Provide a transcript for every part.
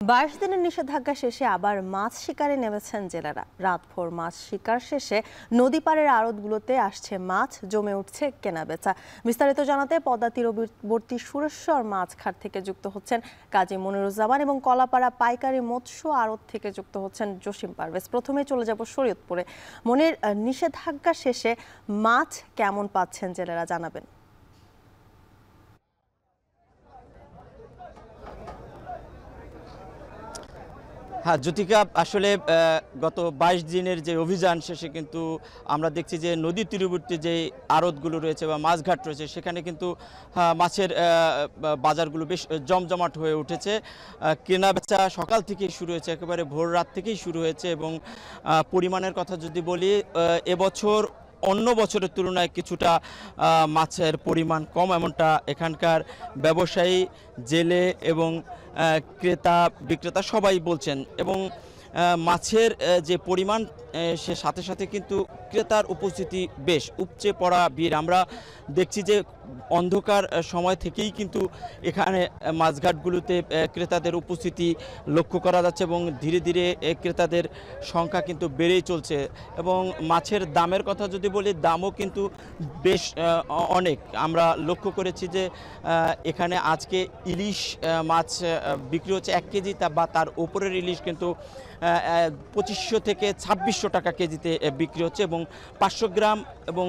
22 দিনের নিষেধাজ্ঞা শেষে আবার মাছ শিকারে নেমেছেন জেলেরা। রাতভর মাছ শিকার শেষে নদী পাড়ের আড়তগুলোতে আসছে মাছ, জমে উঠছে কেনাবেচা। বিস্তারিত জানাতে পদ্মা তীরবর্তী সুরেশ্বর মাছঘাট থেকে যুক্ত হচ্ছেন কাজী মনিরুজ্জামান এবং কলাপাড়া পাইকারি মৎস্য আড়ত থেকে যুক্ত হচ্ছেন জসিম পারভেজ। প্রথমে চলে যাব শরীয়তপুরে। মনির, নিষেধাজ্ঞা শেষে মাছ কেমন পাচ্ছেন জেলেরা জানাবেন। হ্যাঁ জ্যোতিকা, আসলে গত 22 দিনের যে অভিযান শেষে কিন্তু আমরা দেখছি যে নদী তীরবর্তী যে আড়তগুলো রয়েছে বা মাছঘাট রয়েছে সেখানে কিন্তু মাছের বাজারগুলো বেশ জমজমাট হয়ে উঠেছে। কেনাবেচা সকাল থেকেই শুরু হয়েছে, একেবারে ভোর রাত থেকেই শুরু হয়েছে এবং পরিমাণের কথা যদি বলি, এবছর অন্য বছরের তুলনায় কিছুটা মাছের পরিমাণ কম, এমনটা এখানকার ব্যবসায়ী, জেলে এবং ক্রেতা বিক্রেতা সবাই বলছেন। এবং মাছের যে পরিমাণ সে সাথে সাথে কিন্তু ক্রেতার উপস্থিতি বেশ উপচে পড়া ভিড়। আমরা দেখছি যে অন্ধকার সময় থেকেই কিন্তু এখানে মাছঘাটগুলোতে ক্রেতাদের উপস্থিতি লক্ষ্য করা যাচ্ছে এবং ধীরে ধীরে ক্রেতাদের সংখ্যা কিন্তু বেড়েই চলছে। এবং মাছের দামের কথা যদি বলি, দামও কিন্তু বেশ অনেক। আমরা লক্ষ্য করেছি যে এখানে আজকে ইলিশ মাছ বিক্রি হচ্ছে 1 কেজি বা তার উপরের ইলিশ কিন্তু 2500 থেকে 2600 টাকা কেজিতে বিক্রি হচ্ছে এবং 500 গ্রাম এবং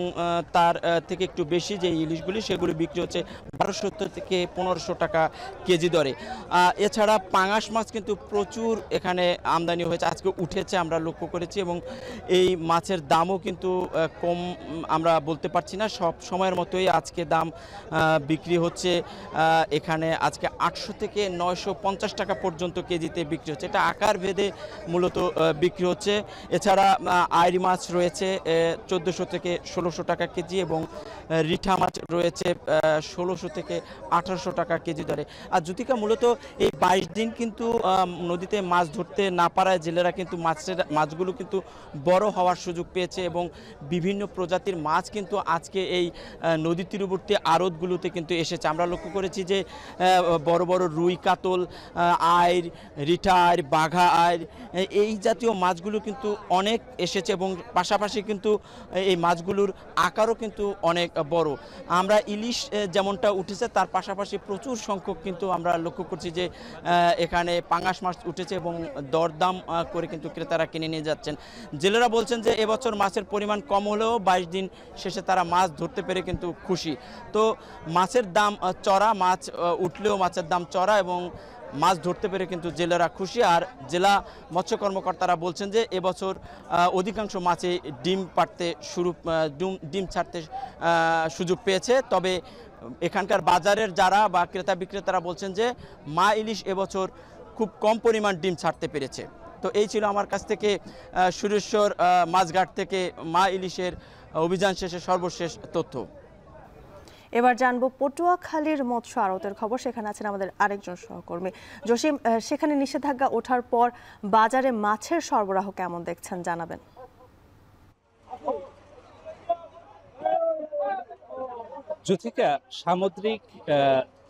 তার থেকে একটু বেশি যে ইলিশগুলি সেগুলি বিক্রি হচ্ছে 1200 থেকে 1500 টাকা কেজি দরে। এছাড়া পাঙাশ মাছ কিন্তু প্রচুর এখানে আমদানি হয়েছে, আজকে উঠেছে আমরা লক্ষ্য করেছি এবং এই মাছের দামও কিন্তু কম আমরা বলতে পারছি না। সব সময়ের মতোই আজকে দাম বিক্রি হচ্ছে। এখানে আজকে 800 থেকে 950 টাকা পর্যন্ত কেজিতে বিক্রি হচ্ছে, এটা আকার ভেদে মূলত বিক্রি হচ্ছে। এছাড়া আইড় মাছ রয়েছে 1400 থেকে 1600 টাকা কেজি এবং রিঠা মাছ রয়েছে 1600 থেকে 1800 টাকা কেজি দরে। আর জ্যোতিকা, মূলত এই 22 দিন কিন্তু নদীতে মাছ ধরতে না পারায় জেলেরা কিন্তু মাছগুলো কিন্তু বড় হওয়ার সুযোগ পেয়েছে এবং বিভিন্ন প্রজাতির মাছ কিন্তু আজকে এই নদী তীরবর্তী আড়তগুলোতে কিন্তু এসেছে। আমরা লক্ষ্য করেছি যে বড় বড় রুই, কাতল, আইড়, রিঠা আইড়, বাঘা আইড়, এই জাতীয় মাছগুলো কিন্তু অনেক এসেছে এবং পাশাপাশি কিন্তু এই মাছগুলোর আকারও কিন্তু অনেক বড়। আমরা ইলিশ যেমনটা উঠেছে তার পাশাপাশি প্রচুর সংখ্যক কিন্তু আমরা লক্ষ্য করছি যে এখানে পাঙাশ মাছ উঠেছে এবং দরদাম করে কিন্তু ক্রেতারা কিনে নিয়ে যাচ্ছেন। জেলেরা বলছেন যে এবছর মাছের পরিমাণ কম হলেও 22 দিন শেষে তারা মাছ ধরতে পেরে কিন্তু খুশি। তো মাছের দাম চড়া, মাছ উঠলেও মাছের দাম চড়া এবং মাছ ধরতে পেরে কিন্তু জেলেরা খুশি। আর জেলা মৎস্য কর্মকর্তারা বলছেন যে এবছর অধিকাংশ মাছে ডিম ছাড়তে সুযোগ পেয়েছে। তবে এখানকার বাজারের যারা বা ক্রেতা বিক্রেতারা বলছেন যে মা ইলিশ এবছর খুব কম পরিমাণ ডিম ছাড়তে পেরেছে। তো এই ছিল আমার কাছ থেকে সুরেশ্বর মাছঘাট থেকে মা ইলিশের অভিযান শেষে সর্বশেষ তথ্য। এবার জানবো পটুয়াখালীর মৎস্য আড়তের খবর। সেখানে আছেন আমাদের আরেকজন সহকর্মী জসিম। সেখানে নিষেধাজ্ঞা ওঠার পর বাজারে মাছের সরবরাহ কেমন দেখছেন জানাবেন। জ্যোতিকা, সামুদ্রিক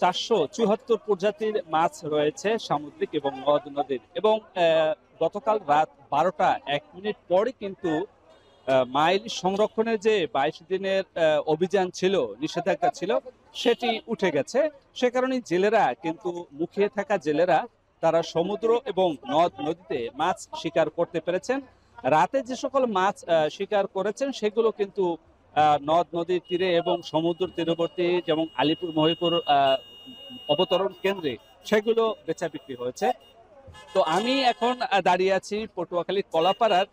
474 প্রজাতির মাছ রয়েছে সামুদ্রিক এবং নদ নদীর। এবং গতকাল রাত 12টা 1 মিনিট পরে কিন্তু মা ইলিশ সংরক্ষণের যে 22 দিনের অভিযান ছিল, নিষেধাজ্ঞা ছিল, সেটি উঠে গেছে। সে কারণে জেলেরা কিন্তু মুখিয়ে থাকা জেলেরা তারা সমুদ্র এবং নদ নদীতে মাছ শিকার করতে পেরেছেন। রাতে যে সকল মাছ শিকার করেছেন সেগুলো কিন্তু নদ নদীর তীরে এবং সমুদ্র তীরবর্তী যেমন আলিপুর মহিপুর অবতরণ কেন্দ্রে সেগুলো বেচা বিক্রি হয়েছে। তো আমি এখন দাঁড়িয়ে আছি পটুয়াখালী কলাপাড়ার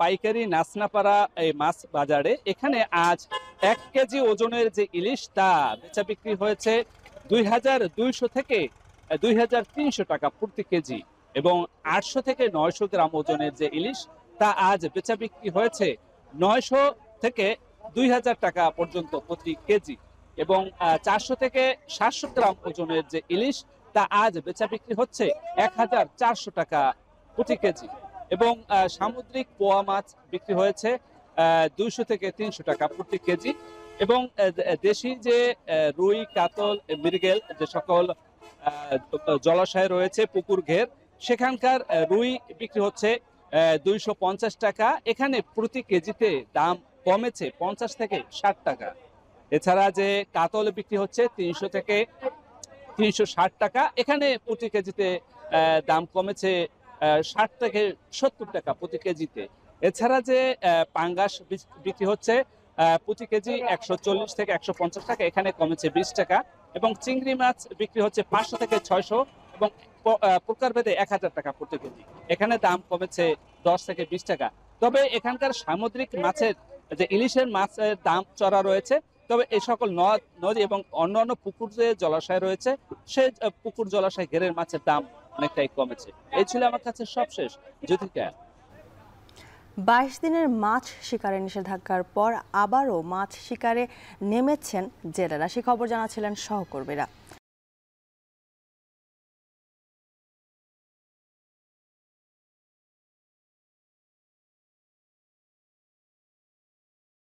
পাইকারি নাসনাপাড়া এই মাছ বাজারে। এখানে আজ 1 কেজি ওজনের যে ইলিশ তা বেচা বিক্রি হয়েছে 2200 থেকে 2300 টাকা প্রতি কেজি এবং 800 থেকে 900 গ্রাম ওজনের যে ইলিশ তা আজ বেচা বিক্রি হয়েছে 900 থেকে 2000 টাকা পর্যন্ত প্রতি কেজি এবং 400 থেকে 700 গ্রাম ওজনের যে ইলিশ তা আজ বেচা বিক্রি হচ্ছে 1400 টাকা প্রতি কেজি এবং সামুদ্রিক পোয়া মাছ বিক্রি হয়েছে 200 থেকে 300 টাকা প্রতি কেজি এবং দেশি যে রুই, কাতল, মৃগেল যে সকল জলাশয় রয়েছে, পুকুর ঘের, সেখানকার রুই বিক্রি হচ্ছে 250 টাকা। এখানে প্রতি কেজিতে দাম কমেছে 50 থেকে 60 টাকা। এছাড়া যে কাতল বিক্রি হচ্ছে 300 থেকে 360 টাকা। এখানে প্রতি কেজিতে দাম কমেছে 60 থেকে 70 টাকা প্রতি কেজিতে। এছাড়া যে পাঙ্গাস বিক্রি হচ্ছে প্রতি কেজি 140 থেকে 150 টাকা, এখানে কমেছে 20 টাকা। এবং চিংড়ি মাছ বিক্রি হচ্ছে 500 থেকে 600 এবং প্রকারভেদে 1000 টাকা প্রতি কেজি। এখানে দাম কমেছে 10 থেকে 20 টাকা। তবে এখানকার সামুদ্রিক মাছের যে ইলিশের মাছের দাম চড়া রয়েছে। তবে এই সকল নদ নদী এবং অন্যান্য পুকুর যে জলাশয় রয়েছে সেই পুকুর জলাশয় ঘেরের মাছের দাম অনেকটাই কমেছে। এই ছিল আমার কাছে সবশেষ। জ্যোতিকা, 22 দিনের মাছ শিকারের নিষেধাজ্ঞার পর আবারও মাছ শিকারে নেমেছেন জেলেরা। সে খবর জানাচ্ছিলেন সহকর্মীরা।